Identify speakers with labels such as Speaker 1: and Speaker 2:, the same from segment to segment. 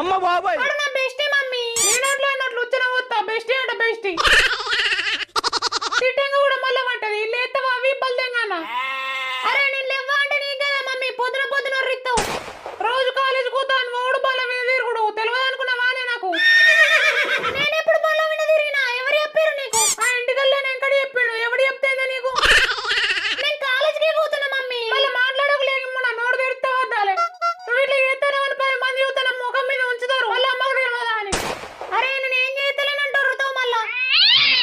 Speaker 1: అమ్మ బాబాయ్
Speaker 2: వాడు నా బెస్టీ మమ్మీ. నేనట్లు అన్నట్లు వచ్చిన పోతా బెస్టీ అంట బెస్టీ. సిట్టింగ్ కూడా మళ్ళీ పట్టది లేస్తావా అవి బల్దెంగానా. అరే నేను లేవా అంటే నీకు కదా మమ్మీ పొద్దున పొద్దున రిత్తావు. రోజు కాలేజ్ కూతాను మూడు బల్ల మీద తిరుగుడు తెలియదు అనుకున్నావానే నాకు. నేను ఎప్పుడు బల్ల మీద తిరిగినా ఎవరు చెప్పారు నీకు? ఆ ఇంటికల్లా నేను ఎక్కడ చెప్పాడు ఎవడు చెప్తేందా నీకు? నేను కాలేజ్కే పోతున్నా మమ్మీ. మళ్ళీ మాట్లాడకలేక నా నోరు తెరిస్తే వద్దాలే. నువ్వు ఇట్లా చేస్తాను అని 10 మంది యువతల ముఖం మీద ఉంచుతారు వాళ్ళ అమ్మకు తెలియదా అని. అరే నేను ఏం చేస్తలేనంటారు మళ్ళా.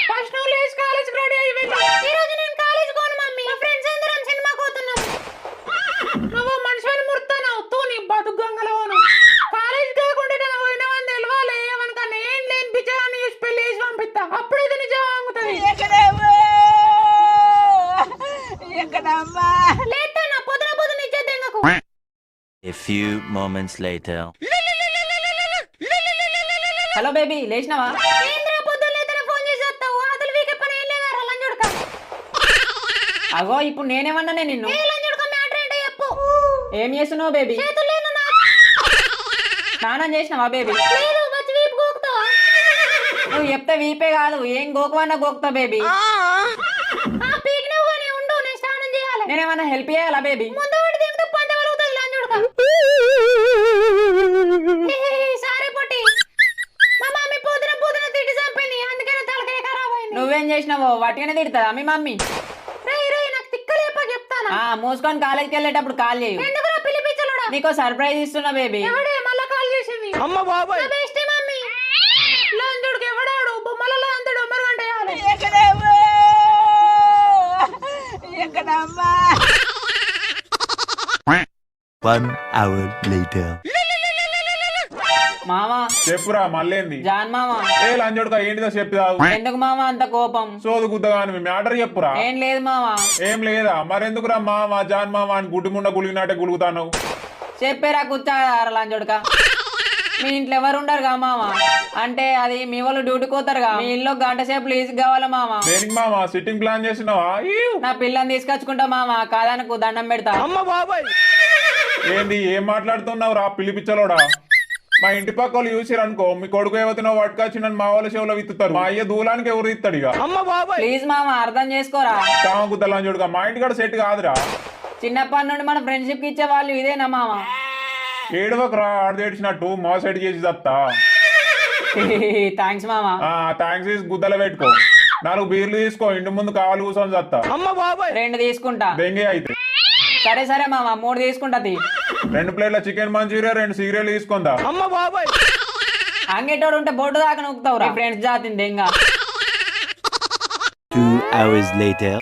Speaker 2: ఫస్ట్ నువ్వు లేచి కాలేజ్కి రెడీ అయ్యి వెళ్ళు. ఈ రోజు నేను కాలేజ్ పోను మమ్మీ. మా ఫ్రెండ్స్ అందరం సినిమాకి పోతున్నాం. నువ్వు మనుషులు ముడతావు తూ నీ బతుకు గంగలవను. కాలేజ్ కాకుండా పోయినావని తెలవాలి ఏమనుకన్నా ఏం లేని పిచ్చాన్ని చూసి పెళ్లి చేసి పంపిస్తా. అప్పుడైతే నిజం వాంగుతుంది. లేదన్నా పొద్దున పొద్దున ఇచ్చేది ఎంగకు.
Speaker 3: A few moments later.
Speaker 4: Hello baby లేచినావా?
Speaker 2: ఏంద్రా పొద్దున లేతన ఫోన్ చేసి వస్తావు? అసలు వీకే పని ఏం లేదా లంజుడక?
Speaker 4: అగో ఇప్పుడు నేనేమన్నానే నిన్ను?
Speaker 2: ఏ లంజుడక మ్యాటర్ ఏంటో చెప్పు.
Speaker 4: ఏం చేస్తున్నావు బేబీ?
Speaker 2: చేతులు లేదు నా.
Speaker 4: స్నానం చేసినావా బేబీ?
Speaker 2: లేదు వచ్చి వీపు గోకుతావా?
Speaker 4: నువ్వు చెప్తే వీపే కాదు ఏం గోకువన్నా గోకుతా బేబీ.
Speaker 2: ఆ పీకినవు గానీ ఉండు నేను స్నానం చేయాలి.
Speaker 4: నేనేమన్నా హెల్ప్ చేయాలా బేబీ?
Speaker 2: ముందు వాడి దిగుతూ పంట వలుగుతుంది లంజుడక. సారీ పొట్టి. మా మమ్మీ పొద్దున పొద్దున తిట్టి చంపింది అందుకనే తలకాయ ఖరాబ్ అయింది.
Speaker 4: నువ్వేం చేసినావో వాటికనే తిడతా మీ మమ్మీ.
Speaker 2: రేయ్ రేయ్ నాకు తిక్కలేప చెప్తానా.
Speaker 4: మూసుకొని కాలేజ్కి వెళ్ళేటప్పుడు కాల్ చేయు.
Speaker 2: ఎందుకురా పిలిపించలుడా?
Speaker 4: నీకో సర్ప్రైజ్ ఇస్తున్నా బేబీ.
Speaker 2: ఎవడే మళ్ళా కాల్ చేసింది?
Speaker 1: అమ్మ బాబాయ్
Speaker 2: నా బెస్టీ మమ్మీ. లంజుడికి ఎవడాడు బొమ్మలలో అంత డొమ్మరు గంట వేయాలి.
Speaker 3: One hour later.
Speaker 4: మామా
Speaker 5: చెప్పురా మళ్ళేంది?
Speaker 4: జాన్ మామా.
Speaker 5: ఏ లంజోడుక ఏంటిదో చెప్తావు?
Speaker 4: ఎందుకు మామా అంత కోపం?
Speaker 5: సోదు గుద్దగాని మ్యాటర్ చెప్పురా.
Speaker 4: ఏం లేదు మామా.
Speaker 5: ఏం లేదా మరెందుకురా మామ జాన్ మామ అని గుడ్డి ముండ గులిగినట్టే గులుగుతాను.
Speaker 4: చెప్పేరా కూర్చోరా లంచోడుక. మీ ఇంట్లో ఎవరు ఉండరుగా మామ? అంటే అది మీ వాళ్ళు డ్యూటీకి పోతారుగా. మీ ఇల్లు గంట సేపు లీజ్ కావాలా మామ?
Speaker 5: దేనికి మామ సిట్టింగ్ ప్లాన్ చేసినావా?
Speaker 4: నా పిల్లని తీసుకొచ్చుకుంటా మామ. కాదనకు దండం పెడతా.
Speaker 1: అమ్మ బాబాయ్
Speaker 5: ఏంది ఏం మాట్లాడుతున్నావు రా పిలిపిచ్చలోడా? మా ఇంటి పక్క వాళ్ళు చూసిరు అనుకో మీ కొడుకు ఏవతినో పట్టుకొచ్చిందని మా వాళ్ళ చెవులో విత్తుతారు. మా అయ్య దూలానికి ఎవరు ఇస్తాడు ఇక.
Speaker 1: అమ్మ బాబాయ్
Speaker 4: ప్లీజ్ మామ అర్థం చేసుకోరా.
Speaker 5: కామ గుద్ద లంజోడుగా మా ఇంటి కూడా సెట్ కాదురా.
Speaker 4: చిన్నప్పటి నుండి మన ఫ్రెండ్షిప్ కి ఇచ్చే వాళ్ళు ఇదేనా మామ?
Speaker 5: ఏడవకరా ఆడదేడ్చినట్టు మా సైడ్ చేసి చెప్తా.
Speaker 4: థ్యాంక్స్ మామ.
Speaker 5: థ్యాంక్స్ తీసి గుద్దలో పెట్టుకో. 4 బీర్లు తీసుకో ఇంటి ముందు కావాలి కూర్చొని చెప్తా.
Speaker 1: అమ్మ బాబాయ్
Speaker 4: 2 తీసుకుంటా.
Speaker 5: దెంగే అయితే
Speaker 4: సరే సరే మామ 3 తీసుకుంటది.
Speaker 5: 2 ప్లేట్ల చికెన్ మంచూరియా 2 సిగరెట్లు తీసుకుందా.
Speaker 1: అమ్మ బాబాయ్
Speaker 4: అంగేటోడు ఉంటే బోర్డు దాకా నొక్కుతావురా. ఫ్రెండ్స్ జాతింది ఇంకా.
Speaker 3: 2 hours later.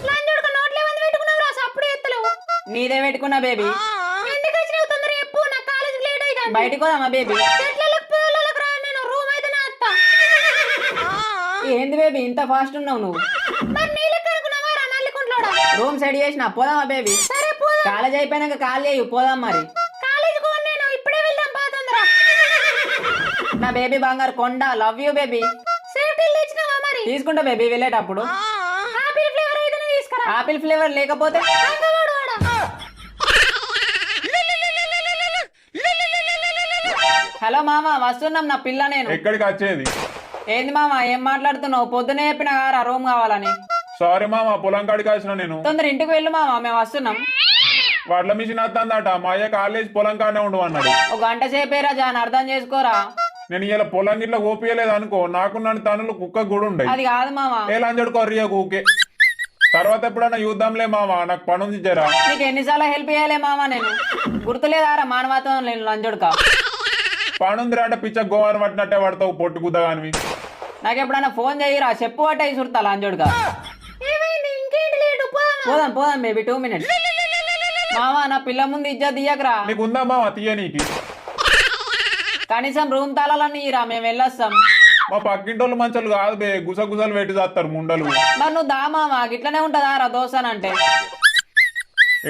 Speaker 2: లంజుడక నోట్లో ఏమంది పెట్టుకున్నావురా సప్పుడు ఎత్తలేవు.
Speaker 4: నీదే పెట్టుకున్నా బేబీ.
Speaker 2: ఎందుకు వచ్చినావు తొందర చెప్పు నా కాలేజ్ లేట్ అవుతుంది.
Speaker 4: బయటికి పోదామా బేబీ?
Speaker 2: చెట్లకు పిల్లలకు రా నేను రూమ్ అయితే నా అత్త.
Speaker 4: ఏంది బేబీ ఇంత ఫాస్ట్ ఉన్నావు నువ్వు?
Speaker 2: మరి నీళ్ళకి అనుకున్నావా రా నల్లికుంట్లోడా?
Speaker 4: రూమ్ సెట్ చేసిన పోదామా బేబీ?
Speaker 2: సరే పోదాం.
Speaker 4: కాలేజ్ అయిపోయినాక కాల్ చేయు పోదాం మరి.
Speaker 2: కాలేజ్ కు నేను ఇప్పుడే వెళ్దాం పా తొందర.
Speaker 4: నా బేబీ బంగారు కొండ లవ్ యూ బేబీ.
Speaker 2: సేఫ్టీ తెచ్చినావా మరి?
Speaker 4: తీసుకుంటా బేబీ వెళ్ళేటప్పుడు.
Speaker 2: ఆపిల్ ఫ్లేవర్ అయితే తీసుకురా.
Speaker 4: ఆపిల్ ఫ్లేవర్ లేకపోతే?
Speaker 2: అంగవాడు వాడా.
Speaker 4: హలో మామ వస్తున్నాం నా పిల్ల నేను.
Speaker 5: ఎక్కడికి వచ్చేది?
Speaker 4: ఏంది మామ ఏం మాట్లాడుతున్నావు? పొద్దునే చెప్పిన కారా రూమ్ కావాలని.
Speaker 5: సారీ మామ పొలం కాడికి వచ్చిన నేను.
Speaker 4: తొందర ఇంటికి వెళ్ళు మామ మేము వస్తున్నాం.
Speaker 5: వడ్ల మిషన్ వస్తుందట మా అయ్య కాలేజ్ పొలం కానే ఉండు అన్నాడు.
Speaker 4: ఒక గంట సేపేరా జాన్ అర్థం చేసుకోరా.
Speaker 5: నేను ఇలా పొలం గిట్ల ఓపియలేదు అనుకో నాకున్న తనులు కుక్క కూడా ఉండే.
Speaker 4: అది కాదు మామ.
Speaker 5: ఏ లంజడుకో రియా ఊకే. తర్వాత ఎప్పుడన్నా చూద్దాంలే మామ నాకు పని ఉంది జరా.
Speaker 4: నీకు ఎన్నిసార్లు హెల్ప్ చేయాలి మామ నేను? గుర్తులేదారా మానవత్వం నేను లంజోడుక.
Speaker 5: పని ఉందిరా అంటే పిచ్చ గోవాన్ని పట్టినట్టే పడతావు పొట్టు గుద్దగానివి.
Speaker 4: నాకు ఎప్పుడైనా ఫోన్ చేయరా చెప్పు అట్ట ఇసురుతా లంజోడుక.
Speaker 2: ఏమైంది ఇంకేంటి లేటు పోదామా?
Speaker 4: పోదాం పోదాం బేబీ 2 minutes. మామ నా పిల్ల ముందు ఇజ్జత్ తీయకరా.
Speaker 5: నీకు ఉందా మామ తీయ నీకి?
Speaker 4: కనీసం రూమ్ తాళాలన్నీ ఇరా మేము వెళ్ళొస్తాం.
Speaker 5: మా పక్కింటోళ్ళు మంచోళ్ళు కాదు బే గుసగుసలు పెట్టి చేస్తారు ముండలు.
Speaker 4: మరి నువ్వు దా మామ గిట్లనే ఉంటదా రా దోస్తానంటే.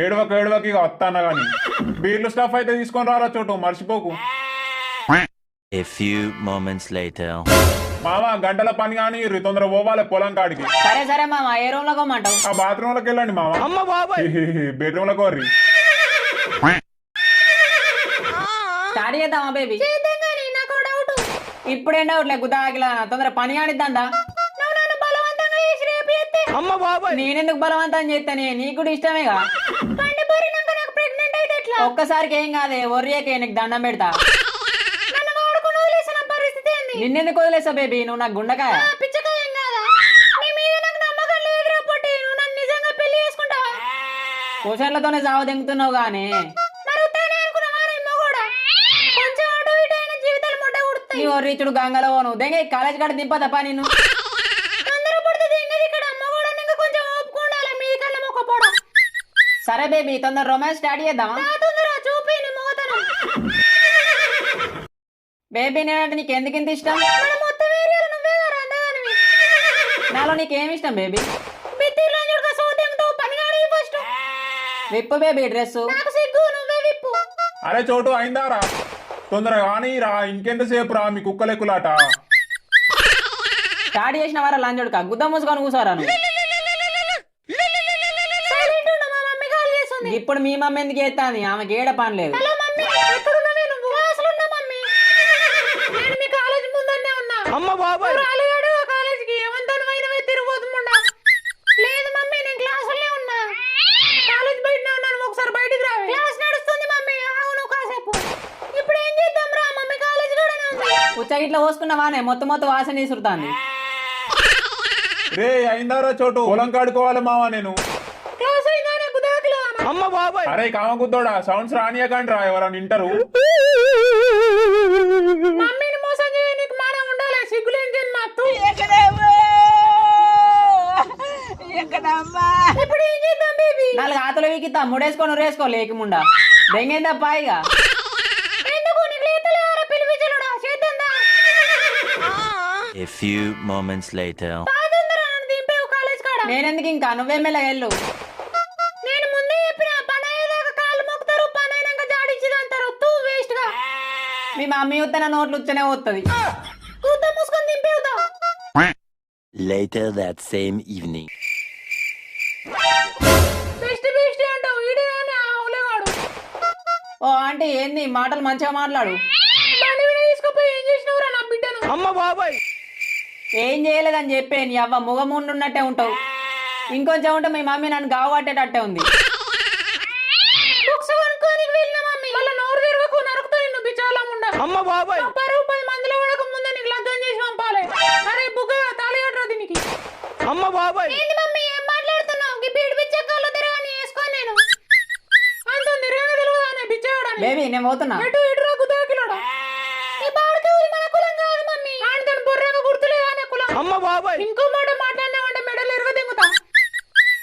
Speaker 5: ఏడవకి ఇక వస్తానా గాని బీర్లు స్టఫ్ అయితే తీసుకొని రారా చోటు మర్చిపోకు.
Speaker 3: A few moments later.
Speaker 5: మామ గంటల పని కానీ తొందర పోవాలి పొలం కాడికి.
Speaker 4: సరే సరే మామ ఏ రూమ్ లో కొమ్మంటావు?
Speaker 5: ఆ బాత్రూమ్ లోకి వెళ్ళండి మామ.
Speaker 1: అమ్మ బాబాయ్
Speaker 5: బెడ్రూమ్ లో కోర్రి.
Speaker 4: స్టార్ట్ చేద్దామా బేబీ?
Speaker 2: చేద్దాం గానీ నాకు డౌట్.
Speaker 4: ఇప్పుడేం డౌట్ లే గుదాకిలా తొందర పని ఆడిద్దా?
Speaker 2: నువ్వు నన్ను బలవంతంగా చేసి రేపు చేస్తే
Speaker 4: నేనెందుకు బలవంతం చేస్తానే, నీకు కూడా ఇష్టమేగా.
Speaker 2: పండి పోరినాక నాకు ప్రెగ్నెంట్ అయితే ఎట్లా?
Speaker 4: ఒక్కసారికి ఏం కాదే, ఒర్రియకే, నీకు దండం పెడతా.
Speaker 2: నన్ను వాడుకుని వదిలేసిన పరిస్థితి ఏంది?
Speaker 4: నిన్నెందుకు వదిలేసా బేబీ, నువ్వు నాకు గుండకాయ.
Speaker 2: ఆ, పిచ్చకాయ ఏం కాదా? నీ మీద నాకు నమ్మకం లేదురా పొట్టి. నువ్వు నన్ను నిజంగా పెళ్లి చేసుకుంటావా?
Speaker 4: క్వశ్చన్లతోనే జావ దెంగుతున్నావు గానీ
Speaker 2: మరి ఉత్తానే అనుకున్నావా నీ మొగోడా? కొంచెం అటు ఇటు అయిన జీవితాలు ముడ్డ
Speaker 4: నీ
Speaker 2: ఉడుతాయి.
Speaker 4: ఒర్రీచుడు గంగలో నువ్వు దెంగ కాలేజ్ కాడ దింప తప్ప నిన్ను.
Speaker 2: తొందరపడుతుంది ఏంటది ఇక్కడ? మొగోడని ఇంకా కొంచెం ఓపుకుండాలి. మీ కళ్ళ మొక్క పోడ.
Speaker 4: సరే బేబీ, తొందర రొమాన్స్ స్టార్ట్ చేద్దామా?
Speaker 2: నా తొందర చూపి నీ మొగతనం.
Speaker 4: బేబీ నేనంటే నీకు ఎందుకు ఇంత ఇష్టం?
Speaker 2: మన మొత్తం ఏరియాలో నువ్వే కదా అందగానివి.
Speaker 4: నాలో నీకేమి ఇష్టం బేబీ?
Speaker 2: బిత్తిలో చూడక సోదెంతో పనిగాడి ఫస్ట్.
Speaker 4: విప్పు బేబీ డ్రెస్.
Speaker 2: నాకు సిగ్గు, నువ్వే విప్పు.
Speaker 5: అరే చోటు అయిందారా? తొందరగా కానీ రా, ఇంకెంతసేపు రా మీ కుక్కలెక్కులాట.
Speaker 4: స్టార్ట్ చేసిన వారా లంజోడుక, గుద్ద మూసుకొని కూసారా నువ్వు.
Speaker 2: సైలెంట్ ఉండు, మా మమ్మీ కాల్ చేస్తుంది.
Speaker 4: ఇప్పుడు మీ మమ్మీ ఎందుకు చేస్తాంది? ఆమెకి ఏడ పని లేదు.
Speaker 2: హలో మమ్మీ, ఎక్కడున్నావే నువ్వు? క్లాసులో ఉన్నా మమ్మీ. నేను మీ కాలేజ్ ముందనే ఉన్నా. నువ్వు రాలేగాడు ఆ కాలేజీకి. ఏమంతా నువ్వు తిరగబోతుండా? లేదు మమ్మీ, నేను క్లాసులోనే ఉన్నా. కాలేజ్ బయటనే ఉన్నాను, ఒకసారి బయటికి రావే. క్లాస్ నడుస్తుంది మమ్మీ, ఆగు నువ్వు కాసేపు. ఇప్పుడు ఏం చేద్దాం రా? మమ్మీ కాలేజ్ కూడానే ఉంది.
Speaker 4: ఉచ్చ ఇట్లా పోసుకున్నావానే, మొత్తం మొత్తం వాసన తీసురుతాంది.
Speaker 5: రే అయిందారా చోటు? పొలం కాడుకోవాలి మావా నేను.
Speaker 2: క్లాస్ అయిందానే గుదాకిలో.
Speaker 5: అరే కామగుద్దోడా, సౌండ్స్ రానియకండి రా, ఎవరన్నా వింటారు.
Speaker 2: మమ్మీని మోసం చేయ, నీకు మానం ఉండాలి. సిగ్గులేని జన్మ. ఇప్పుడు ఏం చేద్దాం బేబీ?
Speaker 4: 4 ఆతులు వీకితా, ముడేసుకొని ఉరేసుకో లేకముండా. దెంగేందా పాయిగా?
Speaker 2: ఎందుకు నీకు లేతలేరా పిలిపించలుడా? చేద్దాందా?
Speaker 3: A few moments later.
Speaker 2: పాదొందర నన్ను దింపేవు కాలేజ్ కాడ.
Speaker 4: నేనెందుకు ఇంకా, నువ్వేమెల్ల వెళ్ళు.
Speaker 2: నేను ముందే చెప్పిన పని అయ్యేదాకా కాళ్ళు మొక్కుతారు, పని అయినాక జాడిచ్చిదంటారు. తూ వేస్ట్ గా.
Speaker 4: మీ మమ్మీ ఉత్తన నోట్లు ఉచ్చనే వస్తుంది.
Speaker 2: కూత మూసుకొని దింపేవుతా.
Speaker 3: Later that same evening.
Speaker 2: Best అంటావు ఈడే అని ఆ ఉలేగాడు.
Speaker 4: ఓ ఆంటీ, ఏంది మాటలు మంచిగా మాట్లాడు.
Speaker 2: బండి మీద తీసుకుపోయి ఏం చేసినవురా నా బిడ్డను?
Speaker 4: ఏం చేయలేదని చెప్పే, నీ అవ్వ ముఖం ఉన్నట్టే ఉంటావు. ఇంకొంచెం ఉంటే మీ మమ్మీ నన్ను గావు పట్టేటట్టే ఉంది.
Speaker 2: బుక్స్ కొనుక్కొని వెళ్ళిన మమ్మీ. మళ్ళీ నోరు తిరగకు, నరుకుతా నిన్ను బిచాలం ఉండ. పరువు 10 మందిలో పడక ముందే నీకు లగ్గం చేసి పంపాలి. అరే బుగ్గ తాళి కట్టరా దీనికి. ఏంది మమ్మీ, ఏం మాట్లాడుతున్నావు? ఈ బీడి బిచ్చకాల్లో తిరగని వేసుకోని నేను. అంత తిరగని తెలియదానే బిచ్చగాడని.
Speaker 4: బేబీ నేను పోతున్నా.
Speaker 2: ఎటు ఇటురా గుదాకిలోడా. ఈ బాడికి ఊరి మన కులం కాదు మమ్మీ. ఆడతను బొర్రగా గుర్తులేదానే కులం. ఇంకో మాట మాట్లాడినావంటే మెడలు ఎరుగ దింగుతా.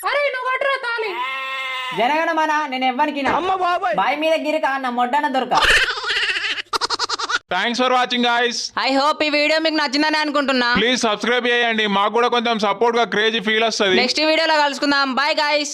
Speaker 2: అరే నువ్వు కట్టురా తాళి.
Speaker 4: జనగణమన నేను ఎవ్వరికి బాయ్ మీద గిరిక నా మొడ్డన దొరక.
Speaker 5: Thanks for watching guys.
Speaker 4: I hope ఈ వీడియో మీకు నచ్చిందని అనుకుంటున్నా.
Speaker 5: ప్లీజ్ సబ్స్క్రైబ్ చేయండి, మాకు కూడా కొంచెం సపోర్ట్ గా క్రేజీ ఫీల్ వస్తుంది.
Speaker 4: నెక్స్ట్ వీడియోలో కలుసుకుందాం. Bye guys.